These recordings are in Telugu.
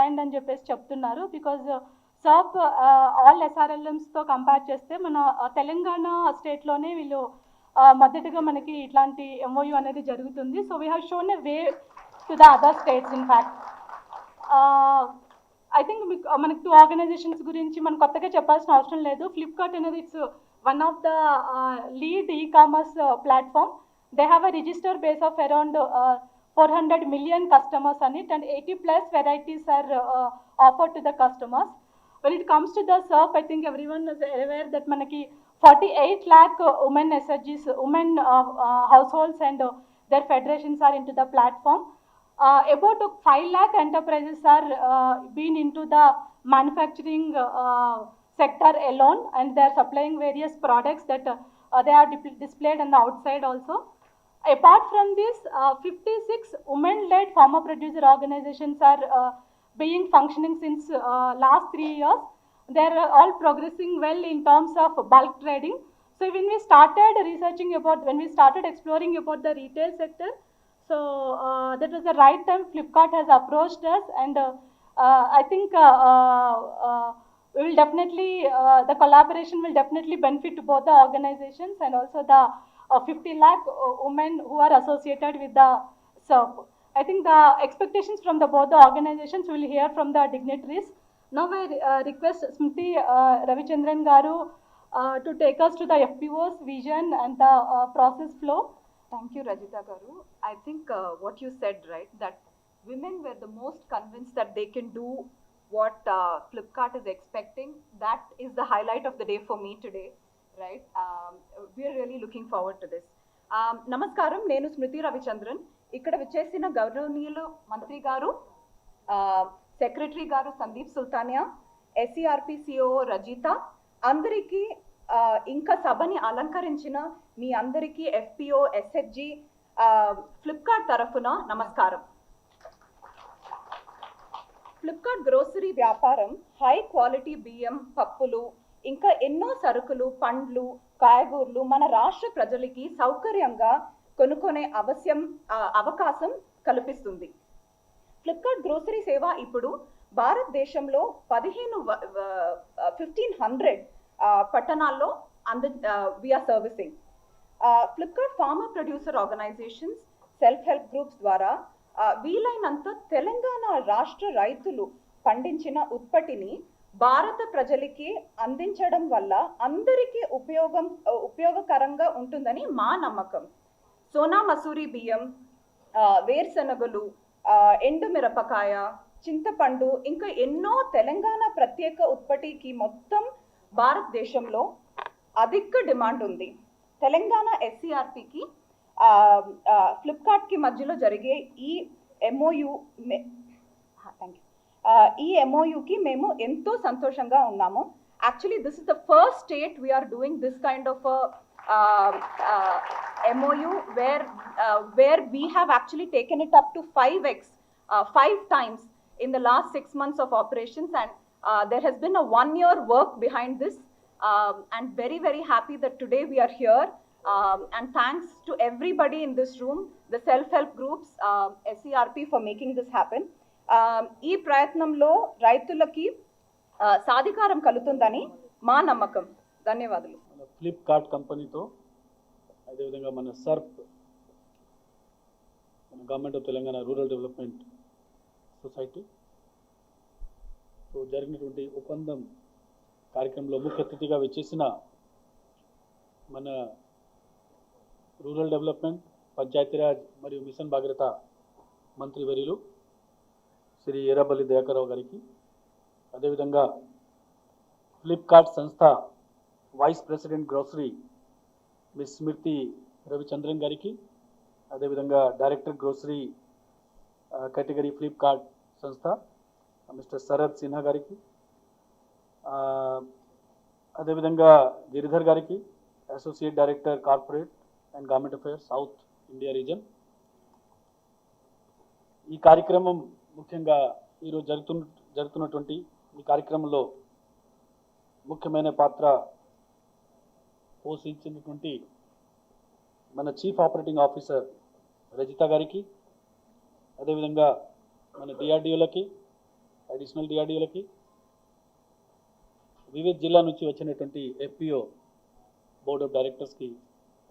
డిక్లైన్డ్ అని చెప్పేసి చెప్తున్నారు. బికాజ్ SERP ఆల్ SRLMస్తో కంపేర్ చేస్తే మన తెలంగాణ స్టేట్లోనే వీళ్ళు మొదటిగా మనకి ఇట్లాంటి MOU అనేది జరుగుతుంది. So we have shown a way to the other states. In fact I think మనకి 2 ఆర్గనైజేషన్స్ గురించి మనం కొత్తగా చెప్పాల్సిన అవసరం లేదు. ఫ్లిప్కార్ట్ అనేది it's one of the lead e-commerce platform. They have a register base of around 400 million customers on it, and 80+ varieties are offered to the customers. When it comes to the SERP, I think everyone is aware that manaki 48 lakh women SHGs, women households and their federations are into the platform. About 5 lakh enterprises are been into the manufacturing sector alone, and they are supplying various products that they are displayed on the outside also. Apart from this, 56 women-led farmer producer organizations are being functioning since last 3 years. They are all progressing well in terms of bulk trading. So when we started exploring about the retail sector, so that was the right time Flipkart has approached us, and I think we will definitely, the collaboration will definitely benefit both the organizations and also the 50 lakh women who are associated with the SERP. I think the expectations from both the organizations will hear from the dignitaries. Now I request Smriti Ravichandran Garu to take us to the FPO's vision and the process flow. Thank you, Rajita Garu. I think what you said, right, that women were the most convinced that they can do what Flipkart is expecting. That is the highlight of the day for me today. Right, we are really looking forward to this. Namaskaram, nenu Smriti Ravichandran. Ikkada vichesina గౌరవనీయులు మంత్రి గారు, సెక్రటరీ గారు సందీప్ సుల్తానియా, SERP CEO రజిత, అందరికీ ఇంకా సభని అలంకరించిన మీ అందరికీ FPO SHG ఫ్లిప్కార్ట్ తరఫున నమస్కారం. ఫ్లిప్కార్ట్ గ్రోసరీ వ్యాపారం హై క్వాలిటీ బియ్యం, పప్పులు, ఇంకా ఎన్నో సరుకులు, పండ్లు, కాయగూరలు మన రాష్ట్ర ప్రజలకి సౌకర్యంగా కొనుక్కునే అవకాశం కల్పిస్తుంది. ఫ్లిప్కార్ట్ గ్రోసరీ సేవ ఇప్పుడు భారతదేశంలో 1500 పట్టణాల్లో we're servicing. Flipkart farmer producer organisations, self help groups ద్వారా వీలైనంత తెలంగాణ రాష్ట్ర రైతులు పండించిన ఉత్పత్తిని భారత ప్రజలకి అందించడం వల్ల అందరికీ ఉపయోగకరంగా ఉంటుందని మా నమ్మకం. సోనా మసూరి బియ్యం, వేరుశనగలు, ఎండు మిరపకాయ, చింతపండు, ఇంకా ఎన్నో తెలంగాణ ప్రత్యేక ఉత్పత్తికి మొత్తం భారతదేశంలో అధిక డిమాండ్ ఉంది. తెలంగాణ SERPకి ఫ్లిప్కార్ట్కి మధ్యలో జరిగే ఈ MOU ఈ MOUకి మేము ఎంతో సంతోషంగా ఉన్నాము. Actually, this is the first state we are doing this kind of a MOU where we have actually taken it up to 5x, 5 times in the last 6 months of operations, and there has been a 1-year work behind this, and very, very happy that today we are here, and thanks to everybody in this room, the self-help groups, SERP for making this happen. ఈ ప్రయత్నంలో రైతులకి సాధికారం కలుగుతుందని మా నమ్మకం. ధన్యవాదాలు. ఫ్లిప్కార్ట్ కంపెనీతో అదేవిధంగా మన SERP, మన government of Telangana rural development సొసైటీతో జరిగినటువంటి ఒప్పందం కార్యక్రమంలో ముఖ్య అతిథిగా వచ్చేసిన మన రూరల్ డెవలప్మెంట్, పంచాయతీరాజ్ మరియు మిషన్ భగీరథ మంత్రివర్యులు శ్రీ ఎర్రబెల్లి దయాకర్ రావు గారికి, అదేవిధంగా ఫ్లిప్కార్ట్ సంస్థ వైస్ ప్రెసిడెంట్ గ్రోసరీ మిస్ స్మృతి రవిచంద్రన్ గారికి, అదేవిధంగా డైరెక్టర్ గ్రోసరీ కేటగిరీ ఫ్లిప్కార్ట్ సంస్థ మిస్టర్ శరత్ సిన్హా గారికి, అదేవిధంగా గిరిధర్ గారికి, associate director corporate and government affairs south India reason. ఈ కార్యక్రమం ముఖ్యంగా ఈరోజు జరుగుతున్నటువంటి ఈ కార్యక్రమంలో ముఖ్యమైన పాత్ర పోషించినటువంటి మన చీఫ్ ఆపరేటింగ్ ఆఫీసర్ రజిత గారికి, అదేవిధంగా మన DRDOలకి, అడిషనల్ డిఆర్డీఓలకి, వివిధ జిల్లా నుంచి వచ్చినటువంటి ఎఫ్పిఓ బోర్డ్ ఆఫ్ డైరెక్టర్స్కి,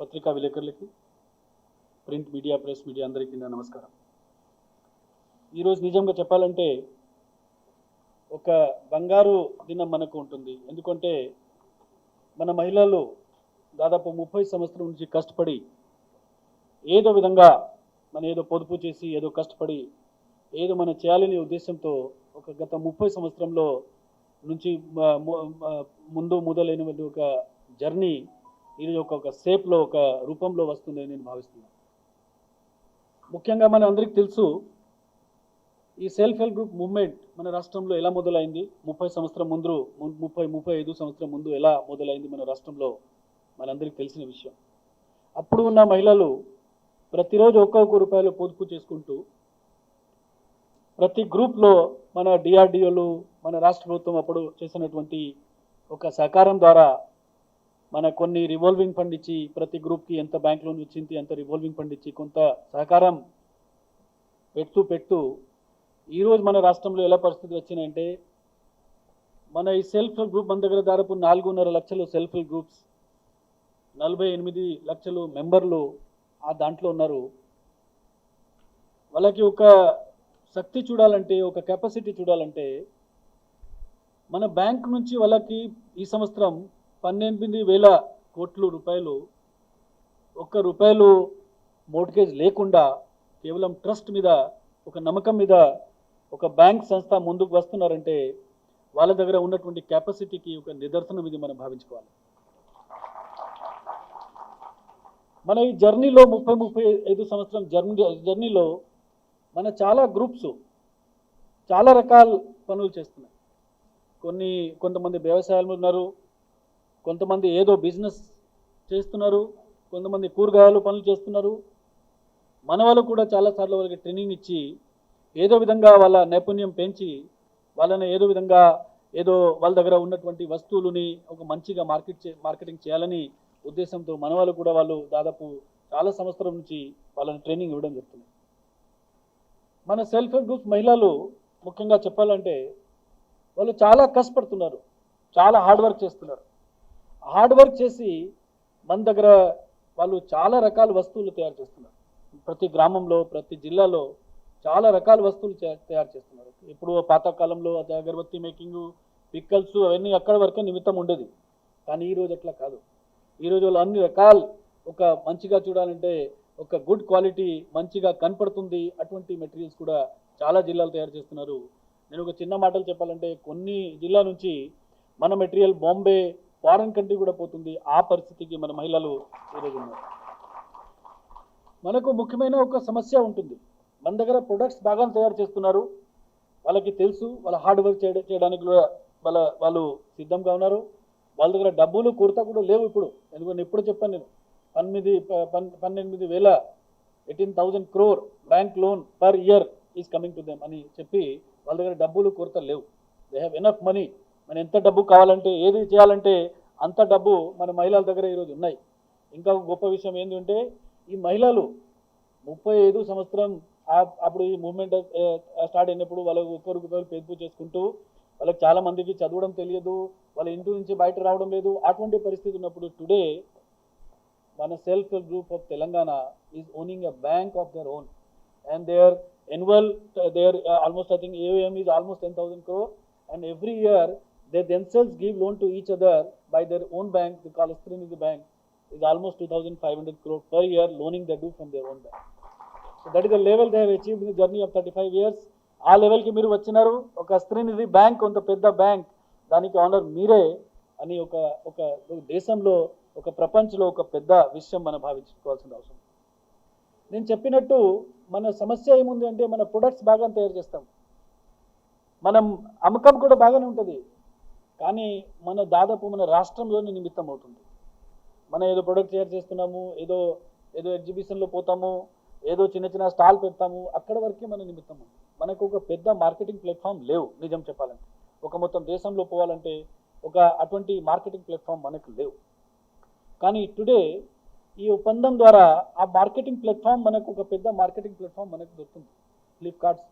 పత్రికా విలేకరులకి, ప్రింట్ మీడియా, ప్రెస్ మీడియా అందరికీ నా నమస్కారం. ఈరోజు నిజంగా చెప్పాలంటే ఒక బంగారు దినం మనకు ఉంటుంది. ఎందుకంటే మన మహిళలు దాదాపు 30 సంవత్సరం నుంచి కష్టపడి ఏదో విధంగా ఏదో పొదుపు చేసి ఏదో కష్టపడి ఏదో మనం చేయాలనే ఉద్దేశంతో ఒక గత 30 సంవత్సరంలో నుంచి మొదలైనటువంటి ఒక జర్నీ ఈరోజు ఒక షేప్లో, ఒక రూపంలో వస్తుందని నేను భావిస్తున్నాను. ముఖ్యంగా మన అందరికీ తెలుసు ఈ సెల్ఫ్ హెల్ప్ గ్రూప్ మూవ్మెంట్ మన రాష్ట్రంలో ఎలా మొదలైంది, 35 సంవత్సరం ముందు ఎలా మొదలైంది మన రాష్ట్రంలో మనందరికీ తెలిసిన విషయం. అప్పుడు ఉన్న మహిళలు ప్రతిరోజు ఒక్కొక్క రూపాయలు పొదుపు చేసుకుంటూ ప్రతి గ్రూప్లో మన డిఆర్డిఓలు, మన రాష్ట్ర ప్రభుత్వం అప్పుడు చేసినటువంటి ఒక సహకారం ద్వారా మన కొన్ని రివాల్వింగ్ ఫండ్ ఇచ్చి ప్రతి గ్రూప్కి ఎంత బ్యాంక్ లోన్ ఇచ్చింది అంత రివాల్వింగ్ ఫండ్ ఇచ్చి కొంత సహకారం పెడుతూ ఈరోజు మన రాష్ట్రంలో ఎలా పరిస్థితి వచ్చినాయంటే మన ఈ సెల్ఫ్ హెల్ప్ గ్రూప్ మన దగ్గర దాదాపు 4.5 లక్షలు సెల్ఫ్ హెల్ప్ గ్రూప్స్, 48 లక్షలు మెంబర్లు ఆ దాంట్లో ఉన్నారు. వాళ్ళకి ఒక శక్తి చూడాలంటే, ఒక కెపాసిటీ చూడాలంటే మన బ్యాంక్ నుంచి వాళ్ళకి ఈ సంవత్సరం 18,000 కోట్ల రూపాయలు, ₹1 మోర్ట్గేజ్ లేకుండా కేవలం ట్రస్ట్ మీద, ఒక నమ్మకం మీద ఒక బ్యాంక్ సంస్థ ముందుకు వస్తున్నారంటే వాళ్ళ దగ్గర ఉన్నటువంటి కెపాసిటీకి ఒక నిదర్శనం ఇది మనం భావించుకోవాలి. మన ఈ జర్నీలో 35 సంవత్సరం జర్నీలో మన చాలా గ్రూప్స్ చాలా రకాల పనులు చేస్తున్నాయి. కొంతమంది వ్యవసాయాలు ఉన్నారు, కొంతమంది ఏదో బిజినెస్ చేస్తున్నారు, కొంతమంది కూరగాయలు పనులు చేస్తున్నారు. మన వాళ్ళు కూడా చాలాసార్లు వాళ్ళకి ట్రైనింగ్ ఇచ్చి ఏదో విధంగా వాళ్ళ నైపుణ్యం పెంచి వాళ్ళని ఏదో విధంగా వాళ్ళ దగ్గర ఉన్నటువంటి వస్తువులని ఒక మంచిగా మార్కెటింగ్ చేయాలని ఉద్దేశంతో మన వాళ్ళు కూడా వాళ్ళు దాదాపు చాలా సంవత్సరం నుంచి వాళ్ళని ట్రైనింగ్ ఇవ్వడం జరుగుతుంది. మన సెల్ఫ్ హెల్ప్ గ్రూప్ మహిళలు ముఖ్యంగా చెప్పాలంటే వాళ్ళు చాలా కష్టపడుతున్నారు, చాలా హార్డ్ వర్క్ చేస్తున్నారు. హార్డ్ వర్క్ చేసి మన దగ్గర వాళ్ళు చాలా రకాల వస్తువులు తయారు చేస్తున్నారు. ప్రతి గ్రామంలో, ప్రతి జిల్లాలో చాలా రకాల వస్తువులు తయారు చేస్తున్నారు. ఇప్పుడు పాతకాలంలో అగరబత్తి మేకింగ్, పిక్కల్స్ అవన్నీ అక్కడ వరకే నిమిత్తం ఉండేది. కానీ ఈరోజు అట్లా కాదు. ఈరోజు వాళ్ళు అన్ని రకాల ఒక మంచిగా చూడాలంటే ఒక గుడ్ క్వాలిటీ మంచిగా కనపడుతుంది అటువంటి మెటీరియల్స్ కూడా చాలా జిల్లాలు తయారు చేస్తున్నారు. నేను ఒక చిన్న మాటలు చెప్పాలంటే కొన్ని జిల్లా నుంచి మన మెటీరియల్ బాంబే, ఫారెన్ కంట్రీ కూడా పోతుంది. ఆ పరిస్థితికి మన మహిళలు ఈరోజు ఉన్నారు. మనకు ముఖ్యమైన ఒక సమస్య ఉంటుంది. మన దగ్గర ప్రొడక్ట్స్ బాగా తయారు చేస్తున్నారు, వాళ్ళకి తెలుసు, వాళ్ళ హార్డ్ వర్క్ చేయడానికి కూడా వాళ్ళు సిద్ధంగా ఉన్నారు. వాళ్ళ దగ్గర డబ్బులు కొరత కూడా లేవు ఇప్పుడు. ఎందుకంటే ఎప్పుడు చెప్పాను నేను 18,000 crore bank loan per year is coming to them అని చెప్పి వాళ్ళ దగ్గర డబ్బులు కొరత లేవు. They have enough money. మన ఎంత డబ్బు కావాలంటే, ఏది చేయాలంటే అంత డబ్బు మన మహిళల దగ్గర ఈరోజు ఉన్నాయి. ఇంకా గొప్ప విషయం ఏంటంటే ఈ మహిళలు 35 సంవత్సరం అప్పుడు ఈ మూవ్మెంట్ స్టార్ట్ అయినప్పుడు వాళ్ళకు ఒక్కొక్కరు పొదుపు చేసుకుంటూ వాళ్ళకి చాలా మందికి చదవడం తెలియదు, వాళ్ళ ఇంటి నుంచి బయట రావడం లేదు. అటువంటి పరిస్థితి ఉన్నప్పుడు టుడే మన self help group of Telangana is owning a bank of their own and their annual almost I think AUM is almost 10,000 crore and every year they themselves give loan to each other by their own bank. They call it Trinity Bank is almost 2,500 crore per year loaning they do from their own bank. So that is the level they have achieved in the journey of 35 years. ఆ లెవెల్కి మీరు వచ్చినారు. ఒక శ్రీనిధి బ్యాంక్, కొంత పెద్ద బ్యాంక్, దానికి ఆనర్ మీరే అని ఒక దేశంలో, ఒక ప్రపంచంలో ఒక పెద్ద విషయం మనం భావించుకోవాల్సిన అవసరం. నేను చెప్పినట్టు మన సమస్య ఏముంది అంటే మన ప్రొడక్ట్స్ బాగా తయారు చేస్తాం, మనం అమ్మకం కూడా బాగానే ఉంటుంది, కానీ దాదాపు మన రాష్ట్రంలోనే నిమిత్తం అవుతుంది. మనం ఏదో ప్రొడక్ట్ తయారు చేస్తున్నాము, ఏదో ఎగ్జిబిషన్లో పోతాము, ఏదో చిన్న స్టాల్ పెడతాము, అక్కడ వరకే మన నిమిత్తం ఉంది. మనకు ఒక పెద్ద మార్కెటింగ్ ప్లాట్ఫామ్ లేవు. నిజం చెప్పాలంటే ఒక మొత్తం దేశంలో పోవాలంటే ఒక అటువంటి మార్కెటింగ్ ప్లాట్ఫామ్ మనకు లేవు. కానీ టుడే ఈ ఒప్పందం ద్వారా ఆ మార్కెటింగ్ ప్లాట్ఫామ్ మనకు ఒక పెద్ద మార్కెటింగ్ ప్లాట్ఫామ్ మనకు దొరుకుతుంది ఫ్లిప్కార్ట్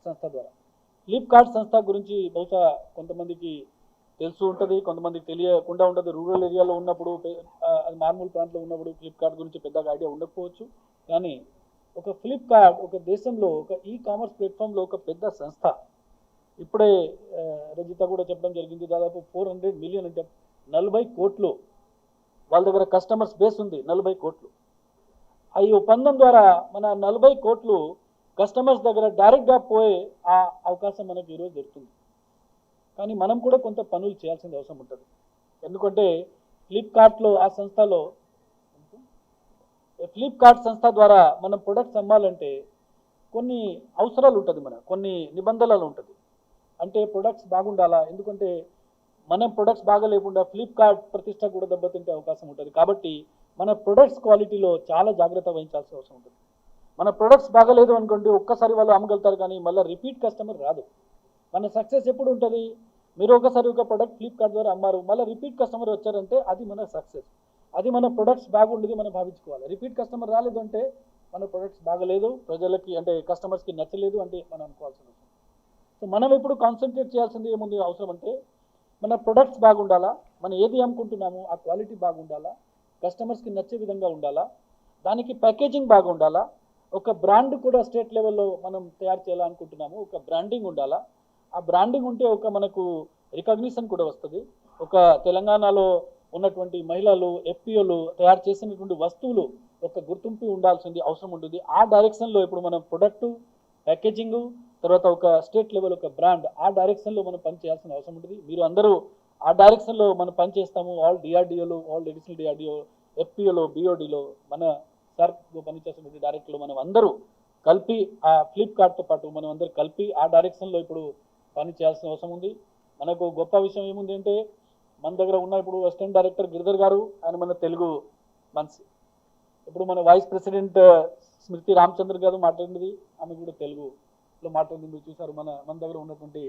సంస్థ ద్వారా. ఫ్లిప్కార్ట్ సంస్థ గురించి బహుశా కొంతమందికి తెలుసు ఉంటుంది, కొంతమందికి తెలియకుండా ఉంటుంది. రూరల్ ఏరియాలో ఉన్నప్పుడు అది మామూలు ప్రాంతంలో ఉన్నప్పుడు ఫ్లిప్కార్ట్ గురించి పెద్దగా ఐడియా ఉండకపోవచ్చు. కానీ ఒక ఫ్లిప్కార్ట్ ఒక దేశంలో ఒక ఈ కామర్స్ ప్లాట్ఫామ్లో ఒక పెద్ద సంస్థ. ఇప్పుడే రజిత కూడా చెప్పడం జరిగింది, దాదాపు 400 మిలియన్ అంటే 40 కోట్లు వాళ్ళ దగ్గర కస్టమర్స్ బేస్ ఉంది, 40 కోట్లు. ఈ ఒప్పందం ద్వారా మన 40 కోట్లు కస్టమర్స్ దగ్గర డైరెక్ట్గా పోయే ఆ అవకాశం మనకు ఈరోజు దొరుకుతుంది. కానీ మనం కూడా కొంత పనులు చేయాల్సిన అవసరం ఉంటుంది. ఎందుకంటే ఫ్లిప్కార్ట్లో ఆ సంస్థలో ఫ్లిప్కార్ట్ సంస్థ ద్వారా మనం ప్రొడక్ట్స్ అమ్మాలంటే కొన్ని అవసరాలు ఉంటుంది, కొన్ని నిబంధనలు ఉంటుంది. అంటే ప్రొడక్ట్స్ బాగుండాలా, ఎందుకంటే మన ప్రొడక్ట్స్ బాగాలేకుండా ఫ్లిప్కార్ట్ ప్రతిష్ట కూడా దెబ్బతింటే అవకాశం ఉంటుంది. కాబట్టి మన ప్రొడక్ట్స్ క్వాలిటీలో చాలా జాగ్రత్త వహించాల్సిన అవసరం ఉంటుంది. మన ప్రొడక్ట్స్ బాగాలేదు అనుకోండి, ఒక్కసారి వాళ్ళు అమ్మగలుగుతారు కానీ మళ్ళీ రిపీట్ కస్టమర్ రాదు. మన సక్సెస్ ఎప్పుడు ఉంటుంది, మీరు ఒకసారి ఒక ప్రొడక్ట్ ఫ్లిప్కార్ట్ ద్వారా అమ్మారు, మళ్ళీ రిపీట్ కస్టమర్ వచ్చారంటే అది మన సక్సెస్. అది మన ప్రొడక్ట్స్ బాగుండేది మనం భావించుకోవాలి. రిపీట్ కస్టమర్ రాలేదు అంటే మన ప్రొడక్ట్స్ బాగలేదు, ప్రజలకి అంటే కస్టమర్స్కి నచ్చలేదు అంటే మనం అనుకోవాల్సిన అవసరం. సో మనం ఇప్పుడు కాన్సన్ట్రేట్ చేయాల్సింది ఏముంది అవసరం అంటే మన ప్రొడక్ట్స్ బాగుండాలా, మనం ఏది అమ్ముకుంటున్నామో ఆ క్వాలిటీ బాగుండాలా, కస్టమర్స్కి నచ్చే విధంగా ఉండాలా, దానికి ప్యాకేజింగ్ బాగుండాలా, ఒక బ్రాండ్ కూడా స్టేట్ లెవెల్లో మనం తయారు చేయాలనుకుంటున్నాము, ఒక బ్రాండింగ్ ఉండాలా. ఆ బ్రాండింగ్ ఉంటే ఒక మనకు రికగ్నిషన్ కూడా వస్తుంది. ఒక తెలంగాణలో ఉన్నటువంటి మహిళలు ఎఫ్పిఓలు తయారు చేసినటువంటి వస్తువులు ఒక గుర్తింపు ఉండాల్సింది అవసరం ఉంటుంది. ఆ డైరెక్షన్లో ఇప్పుడు మనం ప్రొడక్టు, ప్యాకేజింగ్, తర్వాత ఒక స్టేట్ లెవెల్ ఒక బ్రాండ్, ఆ డైరెక్షన్లో మనం పని చేయాల్సిన అవసరం ఉంటుంది. మీరు అందరూ ఆ డైరెక్షన్లో మనం పని చేస్తాము. ఆల్ డిఆర్డిఓలు, ఆల్ అడిషనల్ డిఆర్డిఓ, ఎఫ్పిఓలో, బిఓడిలో, మన SERP పనిచేస్తున్నటువంటి డైరెక్టర్లు మనం అందరూ కలిపి ఆ ఫ్లిప్కార్ట్తో పాటు మనం అందరూ కలిపి ఆ డైరెక్షన్లో ఇప్పుడు పని చేయాల్సిన అవసరం ఉంది. మనకు గొప్ప విషయం ఏముంది అంటే మన దగ్గర ఉన్న ఇప్పుడు అసిస్టెంట్ డైరెక్టర్ గిరిధర్ గారు, ఆయన మన తెలుగు మనిషి. ఇప్పుడు మన వైస్ ప్రెసిడెంట్ స్మృతి రామచంద్ర గారు మాట్లాడినది, ఆమె కూడా తెలుగులో మాట్లాడింది మీరు చూసారు. మన దగ్గర ఉన్నటువంటి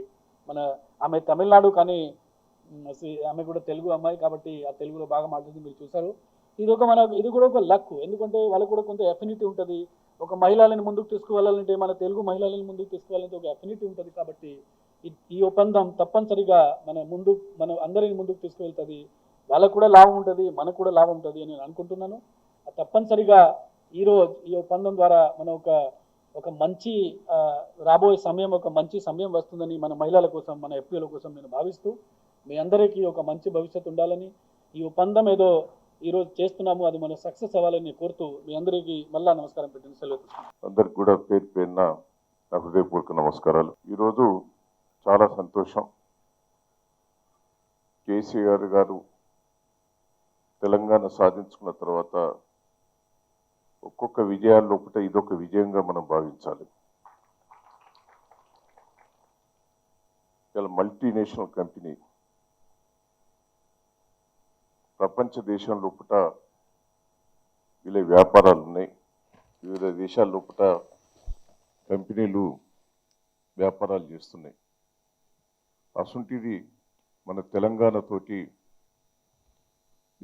ఆమె తమిళనాడు కానీ ఆమె కూడా తెలుగు అమ్మాయి కాబట్టి ఆ తెలుగులో బాగా మాట్లాడింది మీరు చూసారు. ఇది కూడా ఒక లక్, ఎందుకంటే వాళ్ళకు కూడా కొంత ఎఫినిటీ ఉంటుంది. ఒక మహిళలను ముందుకు తీసుకువెళ్ళాలంటే, మన తెలుగు మహిళలను ముందుకు తీసుకువెళ్ళాలంటే ఒక ఎఫినిటీ ఉంటుంది. కాబట్టి ఈ ఒప్పందం తప్పనిసరిగా మన అందరిని ముందుకు తీసుకువెళ్తుంది. వాళ్ళకు కూడా లాభం ఉంటుంది, మనకు కూడా లాభం ఉంటుంది అని నేను అనుకుంటున్నాను. తప్పనిసరిగా ఈరోజు ఈ ఒప్పందం ద్వారా మనం ఒక మంచి రాబోయే సమయం, ఒక మంచి సమయం వస్తుందని మన మహిళల కోసం, మన ఎఫ్పిఓల కోసం నేను భావిస్తూ, మీ అందరికీ ఒక మంచి భవిష్యత్తు ఉండాలని, ఈ ఒప్పందం ఏదో ఈరోజు చేస్తున్నాము అది మన సక్సెస్ అవ్వాలని కోరుతూ మీ అందరికీ మళ్ళా నమస్కారం పెట్టిన సెలవు. అందరికి కూడా పేరు పేరున నా హృదయపూర్వక నమస్కారాలు. ఈరోజు చాలా సంతోషం. కేసీఆర్ గారు తెలంగాణ సాధించుకున్న తర్వాత ఒక్కొక్క విజయాల లోపల ఇదొక విజయంగా మనం భావించాలి. ఇలా మల్టీనేషనల్ కంపెనీ ప్రపంచ దేశం లోపల వీళ్ళ వ్యాపారాలు ఉన్నాయి. వివిధ దేశాల లోపల కంపెనీలు వ్యాపారాలు చేస్తున్నాయి. అసంటిది మన తెలంగాణతోటి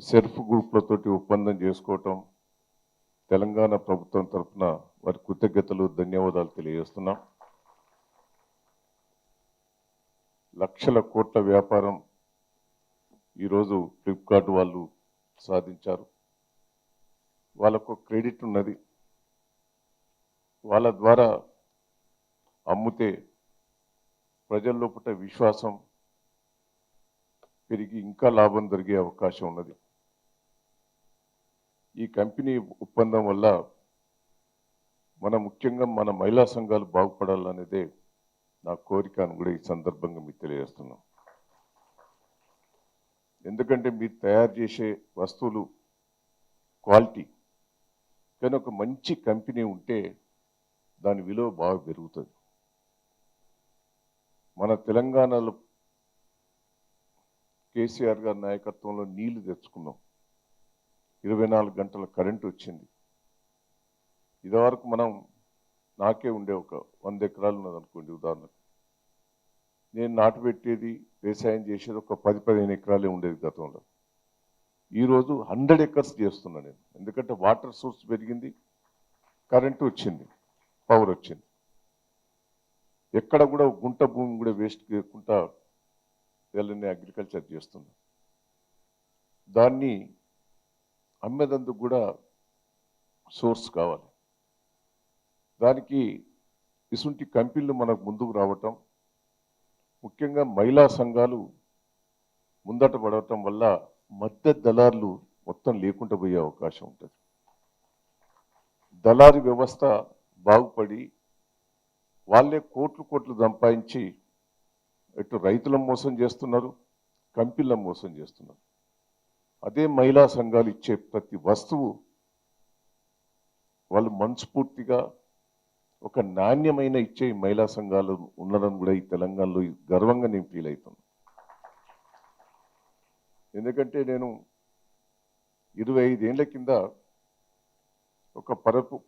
సెర్ఫ్ గ్రూప్లతోటి ఒప్పందం చేసుకోవటం, తెలంగాణ ప్రభుత్వం తరఫున వారి కృతజ్ఞతలు, ధన్యవాదాలు తెలియజేస్తున్నాం. లక్షల కోట్ల వ్యాపారం ఈరోజు ఫ్లిప్కార్ట్ వాళ్ళు సాధించారు. వాళ్ళకు క్రెడిట్ ఉన్నది. వాళ్ళ ద్వారా అమ్మితే ప్రజల లోపల విశ్వాసం పెరిగి ఇంకా లాభం జరిగే అవకాశం ఉన్నది. ఈ కంపెనీ ఒప్పందం వల్ల ముఖ్యంగా మన మహిళా సంఘాలు బాగుపడాలనేదే నా కోరిక అని కూడా ఈ సందర్భంగా మీకు తెలియజేస్తున్నాం. ఎందుకంటే మీరు తయారు చేసే వస్తువులు క్వాలిటీ, కానీ ఒక మంచి కంపెనీ ఉంటే దాని విలువ బాగా పెరుగుతుంది. మన తెలంగాణలో కేసీఆర్ గారి నాయకత్వంలో నీళ్లు తెచ్చుకున్నాం. 24 గంటల కరెంటు వచ్చింది. ఇదివరకు నాకే ఉండే ఒక 100 ఎకరాలు ఉన్నది అనుకోండి ఉదాహరణకు. నేను నాటు పెట్టేది, వ్యవసాయం చేసేది ఒక 10-15 ఎకరాలే ఉండేది గతంలో. ఈరోజు 100 ఎకర్స్ చేస్తున్నా నేను. ఎందుకంటే వాటర్ సోర్స్ పెరిగింది, కరెంటు వచ్చింది, పవర్ వచ్చింది. ఎక్కడ కూడా గుంట భూమి కూడా వేస్ట్ చేయకుండా వీళ్ళని అగ్రికల్చర్ చేస్తున్నారు. దాన్ని అమ్మేదందుకు కూడా సోర్స్ కావాలి. దానికి ఇసుంటి కంపెనీలు మనకు ముందుకు రావటం, ముఖ్యంగా మహిళా సంఘాలు ముందట పడటం వల్ల మధ్య దళారులు మొత్తం లేకుండా పోయే అవకాశం ఉంటుంది. దళారీ వ్యవస్థ బాగుపడి వాళ్ళే కోట్లు సంపాదించి ఇటు రైతులను మోసం చేస్తున్నారు, కంపెనీలను మోసం చేస్తున్నారు. అదే మహిళా సంఘాలు ఇచ్చే ప్రతి వస్తువు వాళ్ళు మనస్ఫూర్తిగా ఒక నాణ్యమైన ఇచ్చే మహిళా సంఘాలు ఉన్నారని కూడా ఈ తెలంగాణలో గర్వంగా నేను ఫీల్ అవుతాను. ఎందుకంటే నేను 25 ఏళ్ల కింద ఒక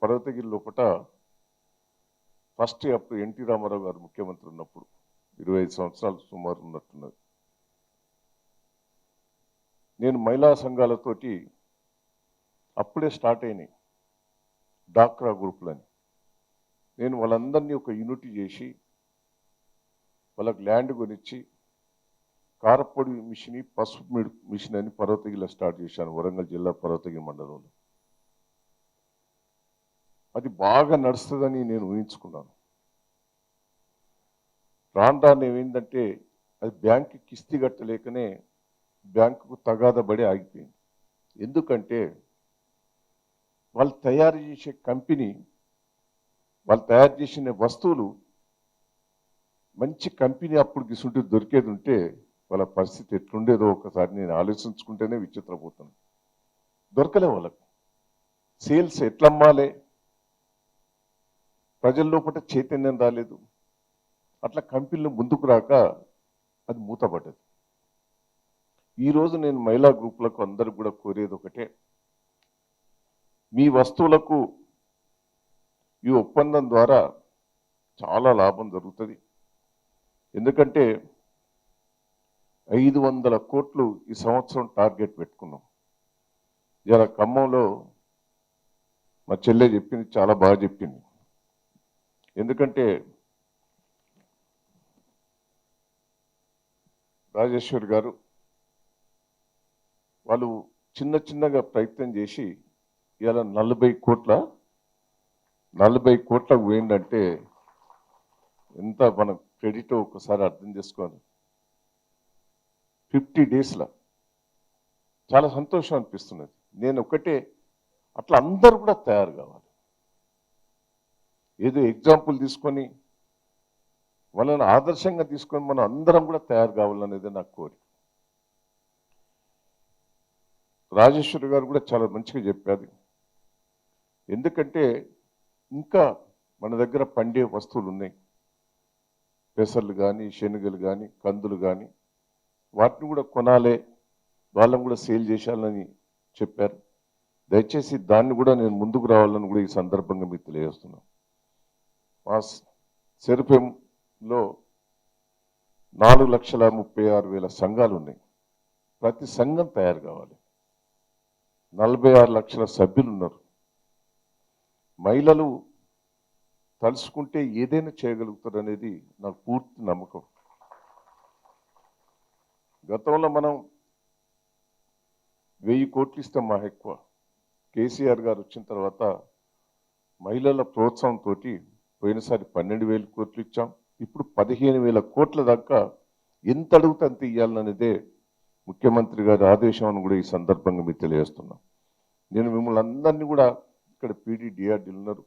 పర్వతగిరి లోపట ఫస్ట్ అప్పుడు ఎన్టీ రామారావు గారు ముఖ్యమంత్రి ఉన్నప్పుడు 25 సంవత్సరాలు సుమారు ఉన్నట్టున్నది. నేను మహిళా సంఘాలతోటి అప్పుడే స్టార్ట్ అయినాయి డాక్రా గ్రూపులని. నేను వాళ్ళందరినీ ఒక యూనిటీ చేసి వాళ్ళకి ల్యాండ్ కొనిచ్చి కారపొడి మిషన్, పసుపు మిషన్ అని పర్వతగిరిలో స్టార్ట్ చేశాను, వరంగల్ జిల్లా పర్వతగిరి మండలంలో. అది బాగా నడుస్తుందని నేను ఊహించుకున్నాను. రాను ఏమైందంటే అది బ్యాంకు కిస్తీ కట్టలేకనే బ్యాంకుకు తగాదా పడి ఆగిపోయింది. ఎందుకంటే వాళ్ళు తయారు చేసే కంపెనీ, వాళ్ళు తయారు చేసిన వస్తువులు మంచి కంపెనీ అప్పుడు గిసుంటే దొరికేది ఉంటే వాళ్ళ పరిస్థితి ఎట్లుండేదో ఒకసారి నేను ఆలోచించుకుంటేనే విచిత్రపోతాను. దొరకలే వాళ్ళకు. సేల్స్ ఎట్లమ్మాలే, ప్రజల్లోపట చైతన్యం రాలేదు. అట్లా కంపెనీలు ముందుకు రాక అది మూతపడ్డది. ఈరోజు నేను మహిళా గ్రూపులకు అందరూ కూడా కోరేది ఒకటే, మీ వస్తువులకు ఈ ఒప్పందం ద్వారా చాలా లాభం జరుగుతుంది. ఎందుకంటే 500 కోట్లు ఈ సంవత్సరం టార్గెట్ పెట్టుకున్నాం. ఇలా ఖమ్మంలో మా చెల్లె చెప్పింది, చాలా బాగా చెప్పింది. ఎందుకంటే రాజేశ్వర్ గారు వాళ్ళు చిన్నగా ప్రయత్నం చేసి ఇలా 40 కోట్లకు పోయిందంటే ఎంత మన క్రెడిట్ ఒకసారి అర్థం చేసుకోవాలి. 50 డేస్లో చాలా సంతోషం అనిపిస్తున్నది. నేను ఒకటే, అట్లా అందరూ కూడా తయారు కావాలి. ఏదో ఎగ్జాంపుల్ తీసుకొని వాళ్ళని ఆదర్శంగా తీసుకొని మనం అందరం కూడా తయారు కావాలనేది నాకు కోరిక. రాజేశ్వరి గారు కూడా చాలా మంచిగా చెప్పారు. ఎందుకంటే ఇంకా మన దగ్గర పండే వస్తువులు ఉన్నాయి, పెసర్లు కానీ, శనగలు కానీ, కందులు కానీ, వాటిని కూడా కొనాలి, వాళ్ళని కూడా సేల్ చేయాలని చెప్పారు. దయచేసి దాన్ని కూడా నేను ముందుకు రావాలని కూడా ఈ సందర్భంగా మీకు తెలియజేస్తున్నాను. మా సెర్పేలో 4,36,000 సంఘాలు ఉన్నాయి. ప్రతి సంఘం తయారు కావాలి. 46 లక్షల సభ్యులు ఉన్నారు. మహిళలు తలుసుకుంటే ఏదైనా చేయగలుగుతారు అనేది నాకు పూర్తి నమ్మకం. గతంలో మనం 1000 కోట్లు ఇస్తాం మా ఎక్కువ. కేసీఆర్ గారు వచ్చిన తర్వాత మహిళల ప్రోత్సాహంతో పోయినసారి 12,000 కోట్లు ఇచ్చాం. ఇప్పుడు 15,000 కోట్ల దాకా ఎంత అడిగితే అంత ఇవ్వాలనేదే ముఖ్యమంత్రి గారి ఆదేశం అని కూడా ఈ సందర్భంగా మీకు తెలియజేస్తున్నాం. నేను మిమ్మల్ని అందరినీ కూడా ఇక్కడ PDDRD ఉన్నారు,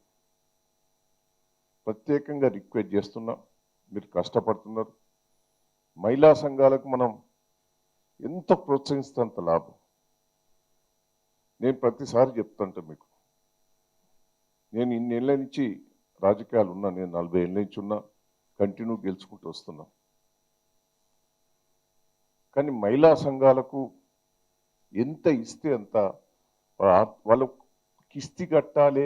ప్రత్యేకంగా రిక్వెస్ట్ చేస్తున్నా. మీరు కష్టపడుతున్నారు. మహిళా సంఘాలకు మనం ఎంత ప్రోత్సహిస్తే అంత లాభం. నేను ప్రతిసారి చెప్తుంటా మీకు, నేను ఇన్నేళ్ళ నుంచి రాజకీయాలు ఉన్నా, నేను 40 ఏళ్ళ నుంచి ఉన్నా, కంటిన్యూ గెలుచుకుంటూ వస్తున్నా. కానీ మహిళా సంఘాలకు ఎంత ఇస్తే అంత, వాళ్ళ కిస్తీ కట్టాలి,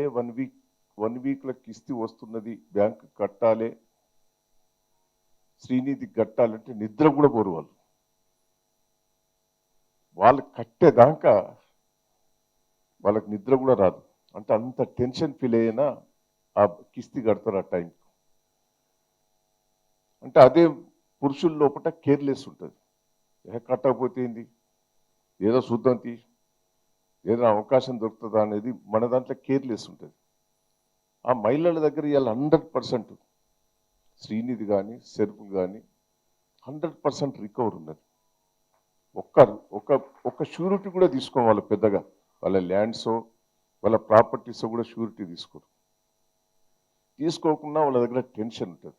1 వీక్లో కిస్తీ వస్తున్నది, బ్యాంకు కట్టాలి, శ్రీనిధి కట్టాలంటే నిద్ర కూడా పోరు వాళ్ళు. వాళ్ళు కట్టేదాకా వాళ్ళకి నిద్ర కూడా రాదు. అంటే అంత టెన్షన్ ఫీల్ అయినా ఆ కిస్తీ కడతారు ఆ టైంకి. అంటే అదే పురుషుల లోపల కేర్లెస్ ఉంటుంది. కట్టకపోతే ఏంది, ఏదో చూద్దాం తీ, ఏదో అవకాశం దొరుకుతుందా అనేది మన దాంట్లో కేర్లెస్ ఉంటుంది. ఆ మహిళల దగ్గర ఇవాళ 100% శ్రీనిధి కానీ సెర్ప్ కానీ 100% రికవర్ ఉన్నది. ఒక్క షూరిటీ కూడా తీసుకోవాలి పెద్దగా, వాళ్ళ ల్యాండ్సో వాళ్ళ ప్రాపర్టీస్ కూడా షూరిటీ తీసుకోకుండా వాళ్ళ దగ్గర టెన్షన్ ఉంటుంది.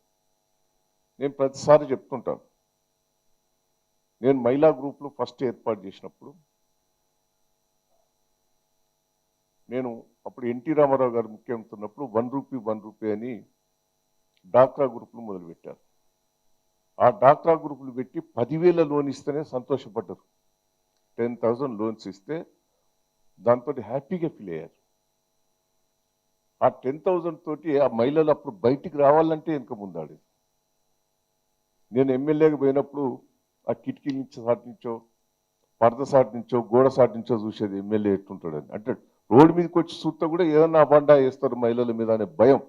నేను ప్రతిసారి చెప్తుంటాను, నేను మహిళా గ్రూప్లో ఫస్ట్ ఏర్పాటు చేసినప్పుడు నేను అప్పుడు ఎన్టీ రామారావు గారు ముఖ్యమంత్రి ఉన్నప్పుడు 1 రూపీ అని డాక్రా గ్రూపులు మొదలుపెట్టారు. ఆ డాక్రా గ్రూపులు పెట్టి 10,000 లోన్ ఇస్తేనే సంతోషపడ్డారు. 10,000 లోన్స్ ఇస్తే దాంతో హ్యాపీగా ఫీల్ అయ్యారు. ఆ 10,000 తోటి ఆ మహిళలు అప్పుడు బయటికి రావాలంటే వెనుక ముందాడు. నేను ఎమ్మెల్యేగా పోయినప్పుడు ఆ కిటికీ నుంచి సాటి నుంచో పరద సాటి నుంచో గోడ సాటి నుంచో చూసేది ఎమ్మెల్యే ఎట్టుంటాడని. అంటే రోడ్డు మీదకి వచ్చి చూస్తే కూడా ఏదన్నా అబండా వేస్తారు మహిళల మీద అనే భయం.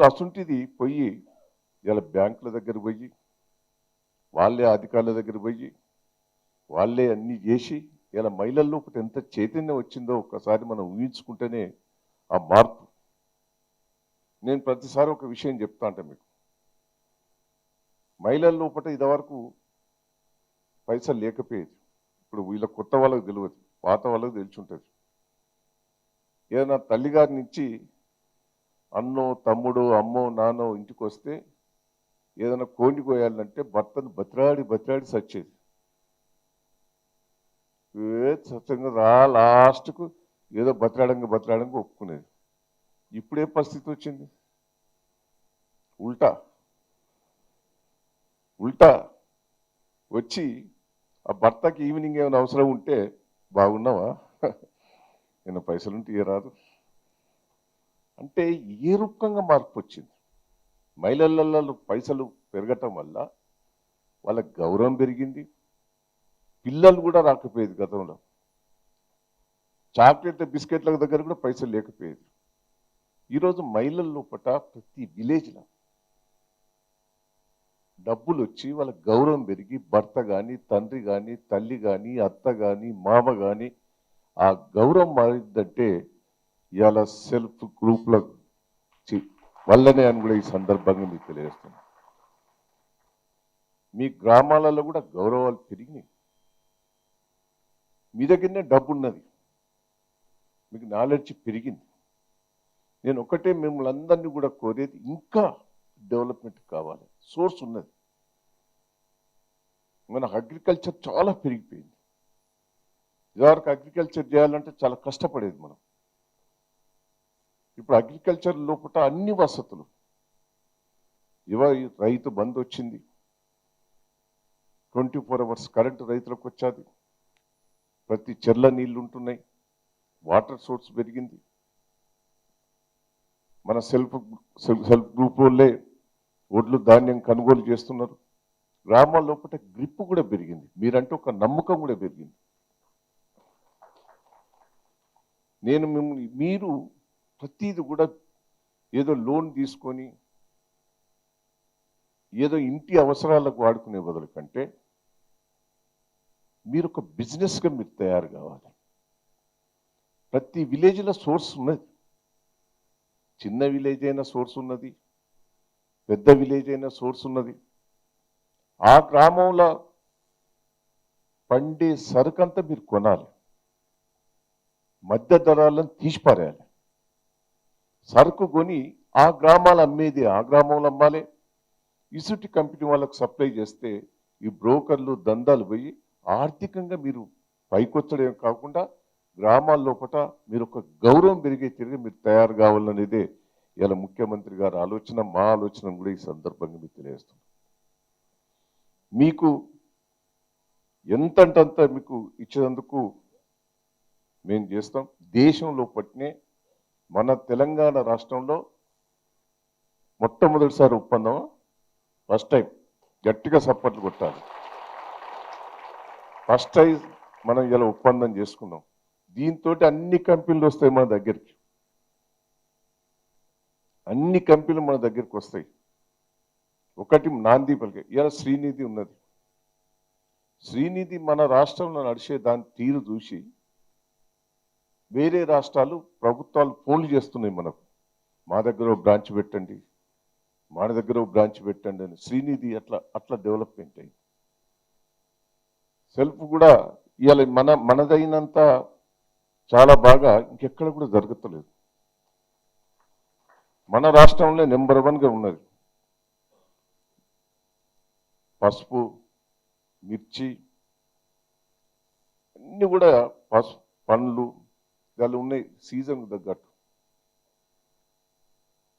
అసుంటిది పోయి ఇలా బ్యాంకుల దగ్గర పోయి వాళ్ళే అధికారుల దగ్గర పోయి వాళ్ళే అన్నీ చేసి ఇలా మహిళల్లో ఒకటి ఎంత చైతన్యం వచ్చిందో ఒక్కసారి మనం ఊహించుకుంటేనే ఆ మార్పు. నేను ప్రతిసారి ఒక విషయం చెప్తా అంటే మీకు, మహిళల లోపల ఇదివరకు పైసలు లేకపోయేది. ఇప్పుడు వీళ్ళ కొత్త వాళ్ళకి తెలియదు, పాత వాళ్ళకి తెలిసి ఉంటుంది. ఏదైనా తల్లిగారి నుంచి అన్నో తమ్ముడో అమ్మో నాన్నో ఇంటికి వస్తే ఏదైనా కోండి కోయాలంటే భర్తను బతిరాడి సచ్చేది. సత్యంగా లాస్ట్కు ఏదో బతిరాడంగా ఒప్పుకునేది. ఇప్పుడే పరిస్థితి వచ్చింది, ఉల్టా వచ్చి ఆ భర్తకి ఈవినింగ్ ఏమైనా అవసరం ఉంటే, బాగున్నావా, నేను పైసలుంటే ఇయ్యరాదు అంటే ఏ రూపంగా మార్పు వచ్చింది. మహిళలలో పైసలు పెరగటం వల్ల వాళ్ళ గౌరవం పెరిగింది. పిల్లలు కూడా రాకపోయేది గతంలో. చాక్లెట్ బిస్కెట్ల దగ్గర కూడా పైసలు లేకపోయేది. ఈరోజు మహిళల లోపల ప్రతి విలేజ్లో డబ్బులు వచ్చి వాళ్ళ గౌరవం పెరిగి భర్త కానీ తండ్రి కానీ తల్లి కానీ అత్త కానీ మామ కానీ ఆ గౌరవం మారిందంటే ఇవాళ సెల్ఫ్ గ్రూప్ల వల్లనే అని కూడా ఈ సందర్భంగా మీకు తెలియజేస్తాను. మీ గ్రామాలలో కూడా గౌరవాలు పెరిగినాయి. మీ దగ్గరనే డబ్బు ఉన్నది, మీకు నాలెడ్జ్ పెరిగింది. నేను ఒకటే మిమ్మల్ని అందరినీ కూడా కోరేది, ఇంకా డెవలప్మెంట్ కావాలి. సోర్స్ ఉన్నది, మన అగ్రికల్చర్ చాలా పెరిగిపోయింది. ఇదివరకు అగ్రికల్చర్ చేయాలంటే చాలా కష్టపడేది మనం. ఇప్పుడు అగ్రికల్చర్ లోపల అన్ని వసతులు, రైతు బంధు వచ్చింది, 24 అవర్స్ కరెంటు రైతులకు వచ్చాది, ప్రతి చెర్ల నీళ్లు ఉంటున్నాయి, వాటర్ సోర్స్ పెరిగింది. మన సెల్ఫ్ గ్రూప్ వాళ్ళే ఒడ్లు ధాన్యం కొనుగోలు చేస్తున్నారు. గ్రామాల లోపల గ్రిప్ కూడా పెరిగింది, మీరంటే ఒక నమ్మకం కూడా పెరిగింది. నేను మీరు ప్రతిది కూడా ఏదో లోన్ తీసుకొని ఏదో ఇంటి అవసరాలకు వాడుకునే బదులు కంటే మీరు ఒక బిజినెస్గా మీరు తయారు కావాలి. ప్రతి విలేజ్లో సోర్స్ ఉన్నది, చిన్న విలేజ్ అయినా సోర్స్ ఉన్నది, పెద్ద విలేజ్ అయినా సోర్స్ ఉన్నది. ఆ గ్రామంలో పండే సరుకంతా మీరు కొనాలి, మధ్య ధరలను తీసిపారేయాలి. సరుకు కొని ఆ గ్రామాలు అమ్మేది ఆ గ్రామంలో అమ్మాలి. ఇసుటి కంపెనీ వాళ్ళకు సప్లై చేస్తే ఈ బ్రోకర్లు దందాలు పోయి ఆర్థికంగా మీరు పైకొచ్చడం కాకుండా గ్రామాల లోపల మీరు ఒక గౌరవం పెరిగే తిరిగి మీరు తయారు కావాలనేదే ఇలా ముఖ్యమంత్రి గారి ఆలోచన, మా ఆలోచన కూడా ఈ సందర్భంగా మీకు తెలియజేస్తున్నాం. మీకు ఎంతంటంత మీకు ఇచ్చేందుకు మేము చేస్తాం. దేశంలో పట్టినే మన తెలంగాణ రాష్ట్రంలో మొట్టమొదటిసారి ఒప్పందం, ఫస్ట్ టైం, గట్టిగా సపోర్ట్లు కొట్టాలి. ఫస్ట్ టైం మనం ఇలా ఒప్పందం చేసుకున్నాం. దీంతో అన్ని కంపెనీలు వస్తాయి మన దగ్గరికి, అన్ని కంపెనీలు మన దగ్గరికి వస్తాయి. ఒకటి నాంది పలికే ఇలా శ్రీనిధి ఉన్నది. శ్రీనిధి మన రాష్ట్రంలో నడిచే దాని తీరు చూసి వేరే రాష్ట్రాలు ప్రభుత్వాలు ఫోన్లు చేస్తున్నాయి మనకు, మా దగ్గర ఒక బ్రాంచ్ పెట్టండి, మన దగ్గర ఒక బ్రాంచ్ పెట్టండి అని. శ్రీనిధి అట్లా డెవలప్మెంట్ అయింది. సెల్ఫ్ కూడా ఇవాళ మనదైనంత చాలా బాగా ఇంకెక్కడ కూడా జరుగుతలేదు. మన రాష్ట్రంలో నెంబర్ 1గా ఉన్నది. పసుపు, మిర్చి అన్ని కూడా పండ్లు దానిలో ఉన్నాయి. సీజన్కు తగ్గట్టు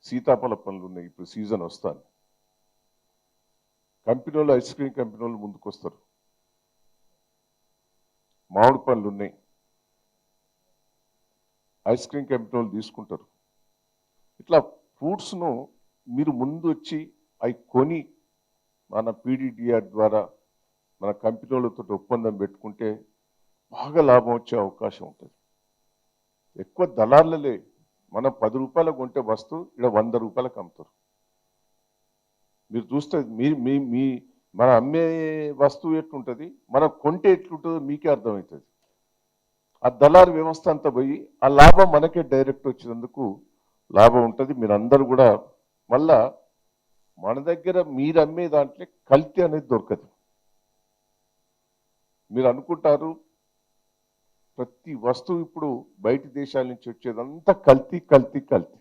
సీతాఫల పండ్లు ఉన్నాయి, ఇప్పుడు సీజన్ వస్తాను. కంపెనీ వాళ్ళు, ఐస్ క్రీమ్ కంపెనీ వాళ్ళు ముందుకు వస్తారు. మామిడి పండ్లు ఉన్నాయి, ఐస్ క్రీమ్ కంపెనీ వాళ్ళు తీసుకుంటారు. ఇట్లా ఫ్రూట్స్ను మీరు ముందు వచ్చి అవి కొని మన పీడీడీఆర్ ద్వారా మన కంపెనీ వాళ్ళతో ఒప్పందం పెట్టుకుంటే బాగా లాభం వచ్చే అవకాశం ఉంటుంది. ఎక్కువ దళార్లలే, మనం 10 రూపాయలకు కొంటే వస్తువు ఇక్కడ 100 రూపాయలకు అమ్ముతారు. మీరు చూస్తే మీ మన అమ్మే వస్తువు ఎట్లుంటుంది, మనం కొంటే ఎట్లుంటుందో మీకే అర్థమవుతుంది. ఆ దళారు వ్యవస్థ అంతా పోయి ఆ లాభం మనకే డైరెక్ట్ వచ్చినందుకు లాభం ఉంటుంది. మీరందరూ కూడా మళ్ళా మన దగ్గర మీరు అమ్మే దాంట్లో కల్తీ అనేది దొరకదు. మీరు అనుకుంటారు ప్రతి వస్తువు ఇప్పుడు బయటి దేశాల నుంచి వచ్చేదంతా కల్తీ కల్తీ కల్తీ.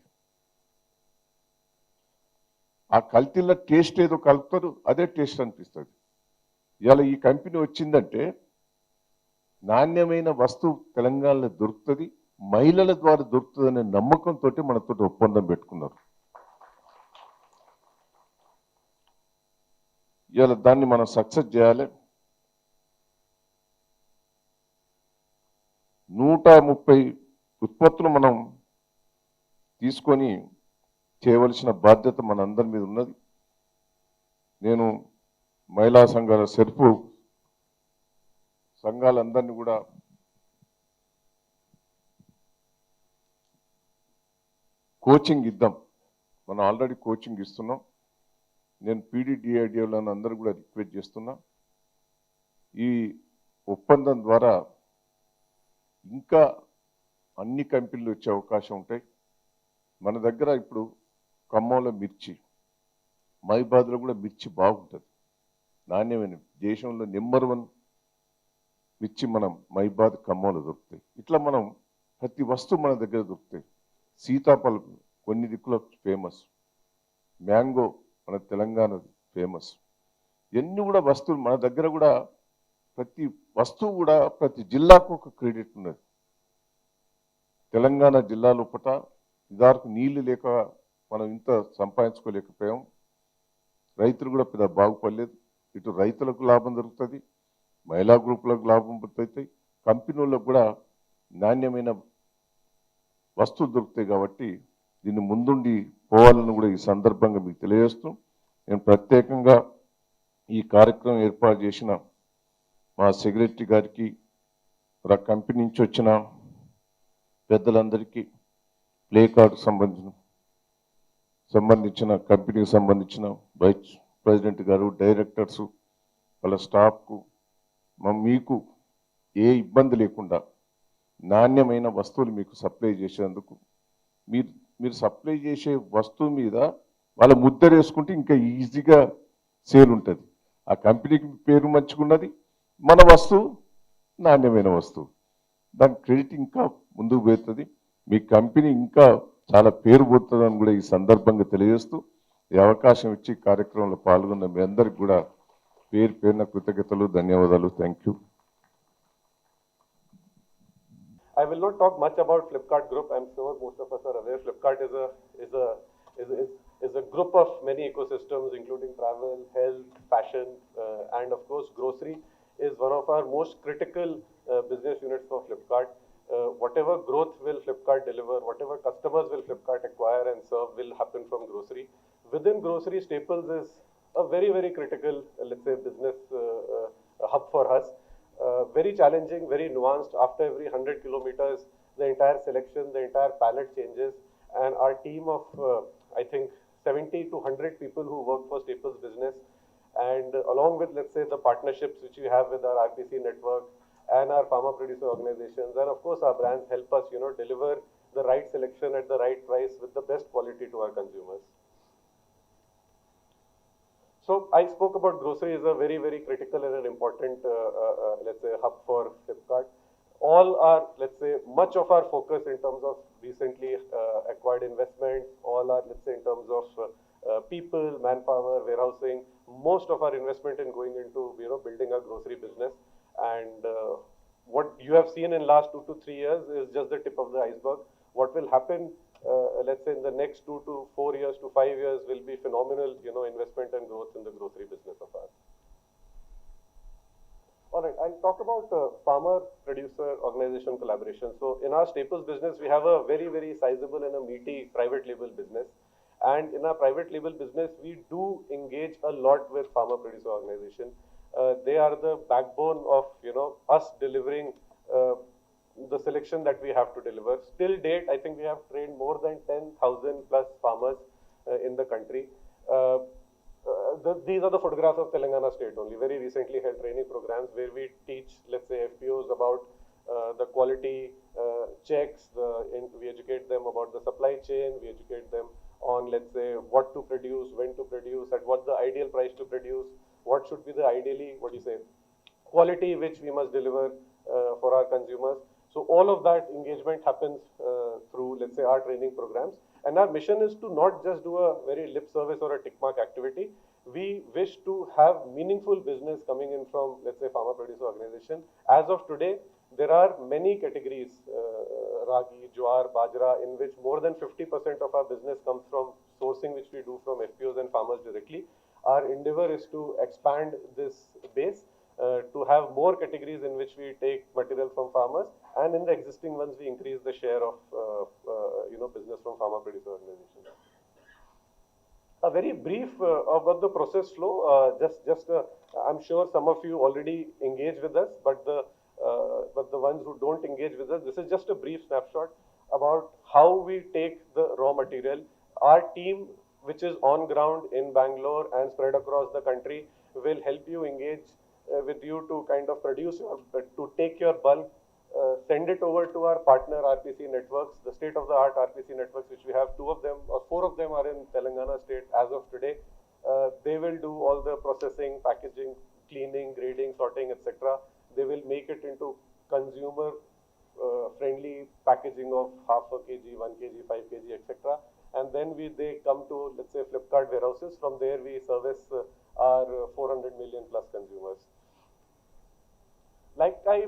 ఆ కల్తీలో టేస్ట్ ఏదో కలుపుతారు, అదే టేస్ట్ అనిపిస్తుంది. ఇవాళ ఈ కంపెనీ వచ్చిందంటే నాణ్యమైన వస్తువు తెలంగాణలో దొరుకుతుంది, మహిళల ద్వారా దొరుకుతుంది అనే నమ్మకంతో మనతో ఒప్పందం పెట్టుకున్నారు. ఇవాళ దాన్ని మనం సక్సెస్ చేయాలి. 130 ఉత్పత్తులు మనం తీసుకొని చేయవలసిన బాధ్యత మనందరి మీద ఉన్నది. నేను మహిళా సంఘాల సెర్ప్ సంఘాలందరినీ కూడా కోచింగ్ ఇద్దాం. మనం ఆల్రెడీ కోచింగ్ ఇస్తున్నాం. నేను పీడీడీఐడియోలను అందరూ కూడా రిక్వెస్ట్ చేస్తున్నా, ఈ ఒప్పందం ద్వారా ఇంకా అన్ని కంపెనీలు వచ్చే అవకాశం ఉంటాయి. మన దగ్గర ఇప్పుడు ఖమ్మంలో మిర్చి, మైబాద్లో కూడా మిర్చి బాగుంటుంది, నాణ్యమైన, దేశంలో నెంబర్ 1 మిర్చి మనం మైబాద్, ఖమ్మంలో దొరుకుతాయి. ఇట్లా మనం ప్రతి వస్తువు మన దగ్గర దొరుకుతాయి. సీతాఫలం కొన్ని దిక్కులో ఫేమస్, మ్యాంగో మన తెలంగాణ ఫేమస్. ఎన్ని కూడా వస్తువులు మన దగ్గర కూడా, ప్రతి వస్తువు కూడా ప్రతి జిల్లాకు ఒక క్రెడిట్ ఉన్నది. తెలంగాణ జిల్లా లోపల ఇదివరకు నీళ్లు లేక మనం ఇంత సంపాదించుకోలేకపోయాం. రైతులు కూడా పెద్ద బాగుపడలేదు. ఇటు రైతులకు లాభం దొరుకుతుంది, మహిళా గ్రూపులకు లాభం దొరుకుతాయి, కంపెనీలకు కూడా నాణ్యమైన వస్తువులు దొరుకుతాయి. కాబట్టి దీన్ని ముందుండి పోవాలని కూడా ఈ సందర్భంగా మీకు తెలియజేస్తూ, నేను ప్రత్యేకంగా ఈ కార్యక్రమం ఏర్పాటు చేసిన మా సెక్రటరీ గారికి, ఆ కంపెనీ నుంచి వచ్చిన పెద్దలందరికీ, ప్లే కార్డు సంబంధించిన కంపెనీకి సంబంధించిన వైస్ ప్రెసిడెంట్ గారు, డైరెక్టర్స్, వాళ్ళ స్టాఫ్కు, మీకు ఏ ఇబ్బంది లేకుండా నాణ్యమైన వస్తువులు మీకు సప్లై చేసేందుకు, మీరు సప్లై చేసే వస్తువు మీద వాళ్ళ ముద్ర వేసుకుంటే ఇంకా ఈజీగా సేల్ ఉంటుంది. ఆ కంపెనీకి పేరు మంచుకున్నది, మన వస్తువు నాణ్యమైన వస్తువు, దాని క్రెడిట్ ఇంకా ముందుకు పోతుంది. మీ కంపెనీ ఇంకా చాలా పేరు పోతుందని కూడా ఈ సందర్భంగా తెలియజేస్తూ, ఈ అవకాశం ఇచ్చి కార్యక్రమంలో పాల్గొన్న మీ అందరికి కూడా పేరున కృతజ్ఞతలు, ధన్యవాదాలు. Thank you. I will not talk much about Flipkart Group. I'm sure most of us are aware Flipkart is a group of many ecosystems, including travel, health, fashion, and of course grocery is one of our most critical business units for Flipkart. Whatever growth will Flipkart deliver, whatever customers will Flipkart acquire and serve will happen from grocery. Within grocery, staples is a very, very critical, let's say, business hub for us. Very challenging, very nuanced. After every 100 kilometers, the entire selection, the entire palette changes. And our team of, I think, 70 to 100 people who work for Staples business. And along with, let's say, the partnerships which we have with our RPC network and our farmer producer organizations, and of course our brands help us, deliver the right selection at the right price with the best quality to our consumers. So I spoke about grocery is a very, very critical and an important, let's say, hub for Flipkart. All our, let's say, much of our focus in terms of recently acquired investments, all our, let's say, in terms of people, manpower, warehousing, most of our investment in going into, building a grocery business. And what you have seen in last 2 to 3 years is just the tip of the iceberg. What will happen, let's say, in the next 2 to 4 years to 5 years will be phenomenal, investment and growth in the grocery business of ours. All right, I'll talk about farmer-producer organization collaboration. So in our Staples business, we have a very, very sizable and a meaty private label business. And in our private label business, we do engage a lot with farmer-producer organization. They are the backbone of, us delivering the selection that we have to deliver. Till date, I think we have trained more than 10,000 plus farmers in the country. These are the photographs of Telangana state only. Very recently held training programs where we teach, let's say, FPOs about the quality checks. We educate them about the supply chain. We educate them on, let's say, what to produce, when to produce, at what the ideal price to produce, what should be the ideally, quality which we must deliver for our consumers. So all of that engagement happens through, let's say, our training programs. And our mission is to not just do a very lip service or a tick mark activity. We wish to have meaningful business coming in from, let's say, farmer producer organization. As of today, there are many categories, ragi, jowar, bajra, in which more than 50% of our business comes from sourcing, which we do from FPOs and farmers directly. Our endeavor is to expand this base, to have more categories in which we take material from farmers, and in the existing ones, we increase the share of, business from farmer producer organizations. A very brief about the process flow. I'm sure some of you already engage with us, but the ones who don't engage with us, this is just a brief snapshot about how we take the raw material. Our team, which is on ground in Bangalore and spread across the country, will help you engage with you to kind of produce, to take your bulk, send it over to our partner RPC networks, the state-of-the-art RPC networks, which we have 2 of them or 4 of them are in Telangana state as of today. They will do all the processing, packaging, cleaning, grading, sorting, etc. They will make it into consumer friendly packaging of half a kg, 1 kg, 5 kg, etc. And then they come to, let's say, Flipkart warehouses. From there, we service our 400 million plus consumers. Like I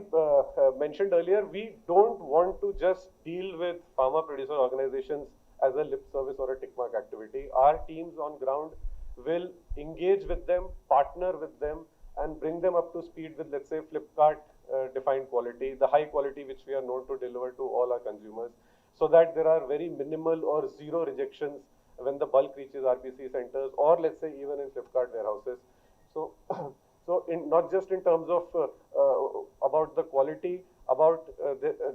mentioned earlier, we don't want to just deal with farmer producer organizations as a lip service or a tick mark activity. Our teams on ground will engage with them, partner with them, and bring them up to speed with, let's say, Flipkart defined quality, the high quality which we are known to deliver to all our consumers, so that there are very minimal or zero rejections when the bulk reaches RPC centers or, let's say, even in Flipkart warehouses. So, not just in terms of about the quality,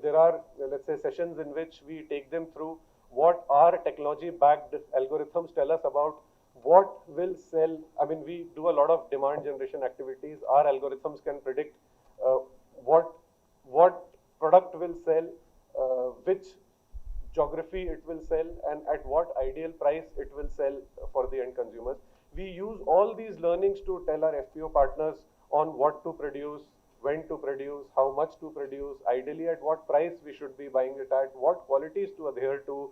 there are, let's say, sessions in which we take them through what our technology-backed algorithms tell us about what will sell. I mean, we do a lot of demand generation activities. Our algorithms can predict what product will sell, which geography it will sell, and at what ideal price it will sell for the end consumers. We use all these learnings to tell our FPO partners on what to produce, when to produce, how much to produce, ideally at what price we should be buying it at, what qualities to adhere to,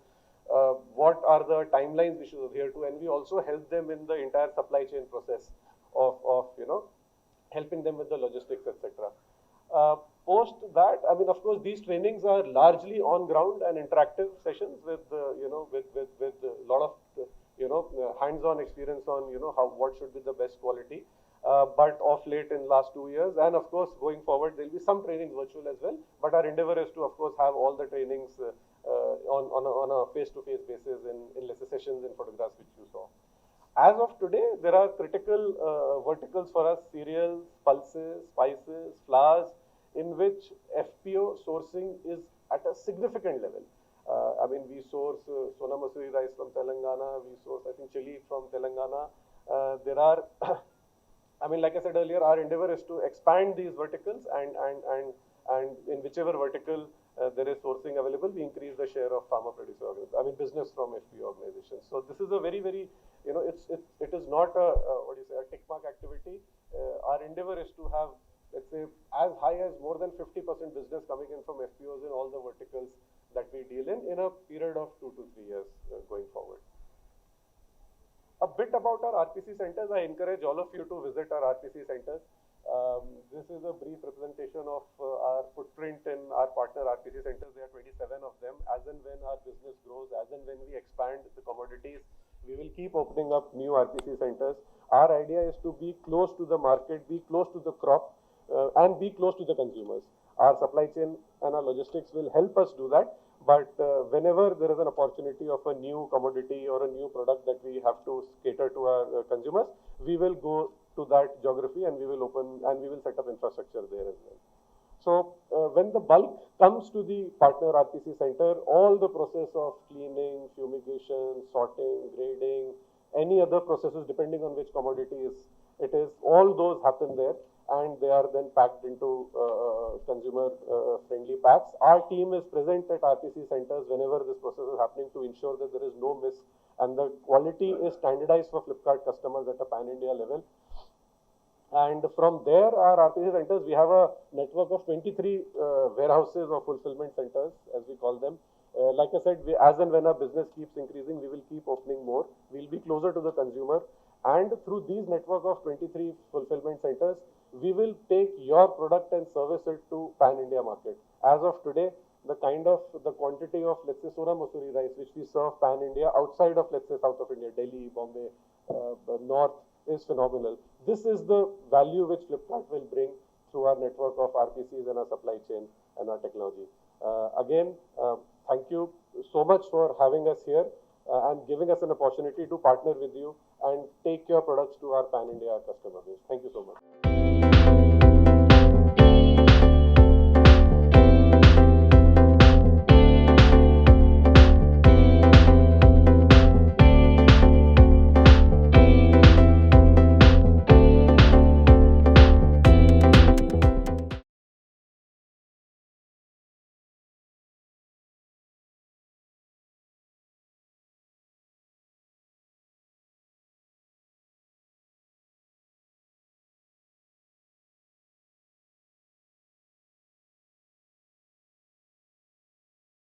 what are the timelines we should adhere to, and we also help them in the entire supply chain process of helping them with the logistics, etc. Post that, I mean, of course, these trainings are largely on ground and interactive sessions with with a lot of hands-on experience on what should be the best quality. But of late in last 2 years, and of course going forward, there will be some trainings virtual as well. But our endeavor is to, of course, have all the trainings on a face-to-face basis in lesser sessions and photographs which you saw. As of today, there are critical verticals for us: cereals, pulses, spices, flours, in which FPO sourcing is at a significant level. I mean, we source Sona Masuri rice from Telangana. We source, I think, chili from Telangana. There are, I mean, like I said earlier, our endeavor is to expand these verticals, and in whichever vertical there is sourcing available, we increase the share of farmer producer organizations. I mean, business from FPO organizations. So this is a very, very, you know, it is not a what do you say, a tick mark activity. Our endeavor is to have, let's say, as high as more than 50% business coming in from FPOs in all the verticals that we deal in a period of 2 to 3 years going forward. A bit about our RPC centers. I encourage all of you to visit our RPC centers. This is a brief representation of our footprint in our partner RPC centers. There are 27 of them. As and when our business grows, as and when we expand the commodities, we will keep opening up new RPC centers. Our idea is to be close to the market, be close to the crop, and be close to the consumers. Our supply chain and our logistics will help us do that. But whenever there is an opportunity of a new commodity or a new product that we have to cater to our consumers, we will go to that geography and we will open and we will set up infrastructure there as well. So when the bulk comes to the partner RPC center, all the process of cleaning, fumigation, sorting, grading, any other processes depending on which commodity it is, all those happen there, and they are then packed into consumer friendly packs. Our team is present at RPC centers whenever this process is happening to ensure that there is no miss and the quality is standardized for Flipkart customers at a pan-India level. And from there, our RPC centers, we have a network of 23 warehouses or fulfillment centers, as we call them. Like I said, as and when our business keeps increasing, we will keep opening more. We'll be closer to the consumer. And through these network of 23 fulfillment centers, we will take your product and service it to pan-India market. As of today, the quantity of, let's say, Sona Masuri rice, which we serve pan-India outside of, let's say, South of India, Delhi, Bombay, North, is phenomenal. This is the value which Flipkart will bring through our network of RPCs and our supply chain and our technology. Again, thank you so much for having us here and giving us an opportunity to partner with you and take your products to our pan-India customer base. Thank you so much.